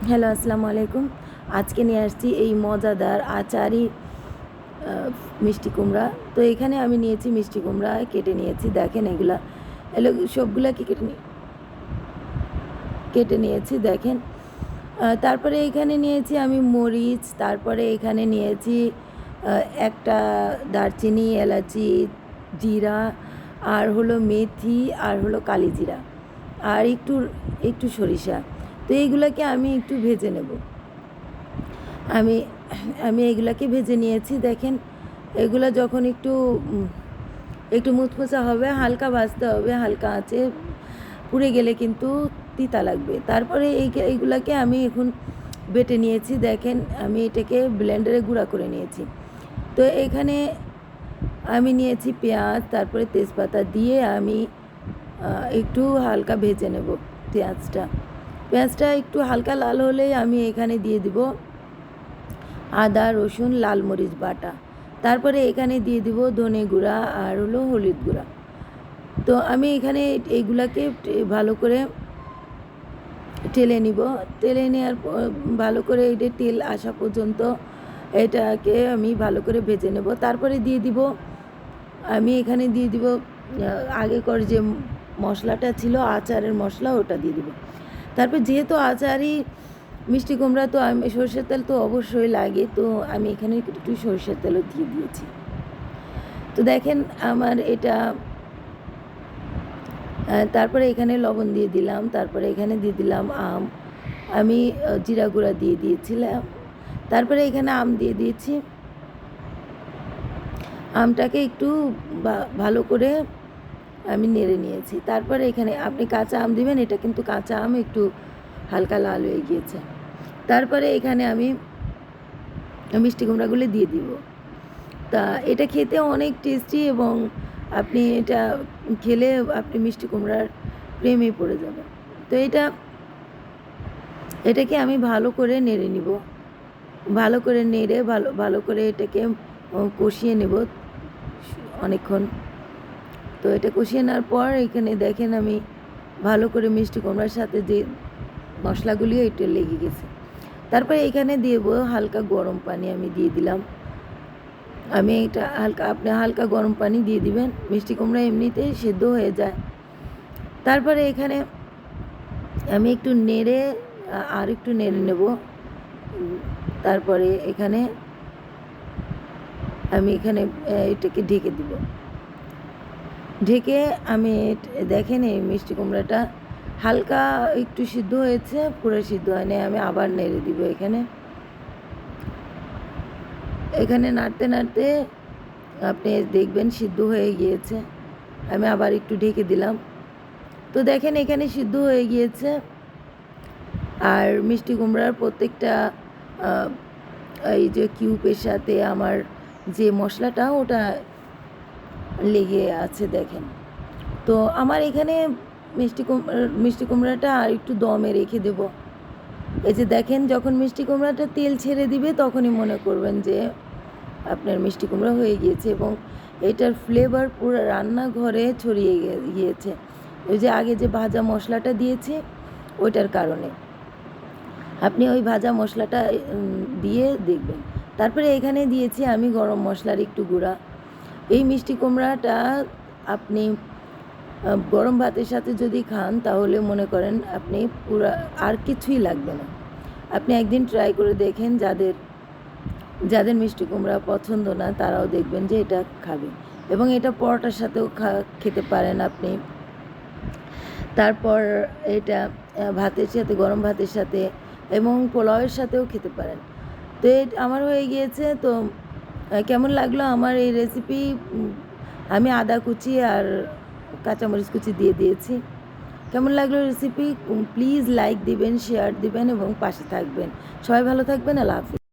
Hello, আসসালামু আলাইকুম। আজকে নিয়ে আসছি এই মজাদার আচারি মিষ্টি কুমড়া। তো এখানে আমি নিয়েছি মিষ্টি কুমড়া, কেটে নিয়েছি। দেখেন এগুলা সবগুলাকে কেটে নিয়েছি দেখেন। তারপরে এখানে নিয়েছি আমি মরিচ, তারপরে এখানে নিয়েছি একটা দারচিনি, এলাচি, জিরা, আর হলো মেথি, আর হলো কালিজিরা, আর একটু সরিষা। তো এইগুলাকে আমি একটু ভেজে নেব। আমি আমি এগুলাকে ভেজে নিয়েছি দেখেন। এগুলো যখন একটু মুচমুচা হবে, হালকা ভাজতে হবে, হালকা আঁচে। পুড়ে গেলে কিন্তু তিতা লাগবে। তারপরে এইগুলাকে আমি এখন বেটে নিয়েছি দেখেন। আমি এটাকে ব্লেন্ডারে গুঁড়া করে নিয়েছি। তো এখানে আমি নিয়েছি পেঁয়াজ, তারপরে তেজপাতা দিয়ে আমি একটু হালকা ভেজে নেব পেঁয়াজটা একটু হালকা লাল হলেই আমি এখানে দিয়ে দিব আদা, রসুন, লাল মরিচ বাটা। তারপরে এখানে দিয়ে দিব ধনে গুঁড়া আর হলো হলুদ গুঁড়া। তো আমি এখানে এইগুলাকে ভালো করে টেলে নেওয়ার পর ভালো করে এটা তেল আসা পর্যন্ত এটাকে আমি ভালো করে ভেজে নেব। তারপরে আমি এখানে দিয়ে দিব আগেকার যে মশলাটা ছিল, আচারের মশলা, ওটা দিয়ে দিব। তারপর যেহেতু আচারই মিষ্টি কুমড়া, তো আমি সরষের তেল তো অবশ্যই লাগে, তো আমি এখানে একটু সরষের তেলও দিয়ে দিয়েছি। তো দেখেন আমার এটা, তারপরে এখানে লবণ দিয়ে দিলাম, তারপরে এখানে দিয়ে দিলাম আম। আমি জিরা গুঁড়া দিয়ে দিয়েছিলাম। তারপরে এখানে আম দিয়ে দিয়েছি। আমটাকে একটু ভালো করে আমি নেড়ে নিয়েছি। তারপরে এখানে আপনি কাঁচা আম দিবেন, এটা কিন্তু কাঁচা আম একটু হালকা লাল হয়ে গিয়েছে। তারপরে এখানে আমি মিষ্টি কুমড়াগুলো দিয়ে দিব। তা এটা খেতে অনেক টেস্টি, এবং আপনি এটা খেলে আপনি মিষ্টি কুমড়ার প্রেমে পড়ে যাবেন। তো এটাকে আমি ভালো করে নেড়ে নিব, ভালো করে নেড়ে ভালো করে এটাকে কষিয়ে নেব অনেকক্ষণ। তো এটা কষিয়ে নেওয়ার পর এখানে দেখেন আমি ভালো করে মিষ্টি কুমড়ার সাথে যে মশলাগুলি এটা লেগে গেছে। তারপরে এখানে দেবো হালকা গরম পানি, আমি দিয়ে দিলাম। আমি এটা আপনি হালকা গরম পানি দিয়ে দিবেন, মিষ্টি কুমড়া এমনিতেই সেদ্ধ হয়ে যায়। তারপরে এখানে আমি একটু নেড়ে নেব। তারপরে এখানে আমি এটাকে ঢেকে দিব। ঢেকে আমি দেখেন এই মিষ্টি কুমড়াটা হালকা একটু সিদ্ধ হয়েছে, পুরো সিদ্ধ হয়নি। আমি আবার নেড়ে দিব। এখানে নাড়তে নাড়তে আপনি দেখবেন সিদ্ধ হয়ে গিয়েছে। আমি আবার একটু ঢেকে দিলাম। তো দেখেন এখানে সিদ্ধ হয়ে গিয়েছে, আর মিষ্টি কুমড়ার প্রত্যেকটা এই যে কিউবের সাথে আমার যে মশলাটা ওটা লেগে আছে দেখেন। তো আমার এখানে মিষ্টি কুমড়াটা আর একটু দমে রেখে দেব। এই যে দেখেন, যখন মিষ্টি কুমড়াটা তেল ছেড়ে দিবে তখনই মনে করবেন যে আপনার মিষ্টি কুমড়া হয়ে গিয়েছে, এবং এটার ফ্লেভার পুরো রান্নাঘরে ছড়িয়ে গিয়েছে। ওই যে আগে যে ভাজা মশলাটা দিয়েছি ওইটার কারণে আপনি ওই ভাজা মশলাটা দিয়ে দেখবেন। তারপরে এখানে দিয়েছি আমি গরম মশলার একটু গুঁড়া। এই মিষ্টি কুমড়াটা আপনি গরম ভাতের সাথে যদি খান তাহলে মনে করেন আপনি পুরো আর কিছুই লাগবে না। আপনি একদিন ট্রাই করে দেখেন, যাদের মিষ্টি কুমড়া পছন্দ না তারাও দেখবেন যে এটা খাবে, এবং এটা পরোটার সাথেও খেতে পারেন আপনি। তারপর এটা ভাতের সাথে, গরম ভাতের সাথে এবং পোলাওয়ের সাথেও খেতে পারেন। তো আমার হয়ে গিয়েছে। তো কেমন লাগলো আমার এই রেসিপি? আমি আদা কুচি আর কাঁচামরিচ কুচি দিয়ে দিয়েছি। কেমন লাগলো রেসিপি? প্লিজ লাইক দিবেন, শেয়ার দিবেন এবং পাশে থাকবেন। সবাই ভালো থাকবেন। আল্লাহ হাফিজ।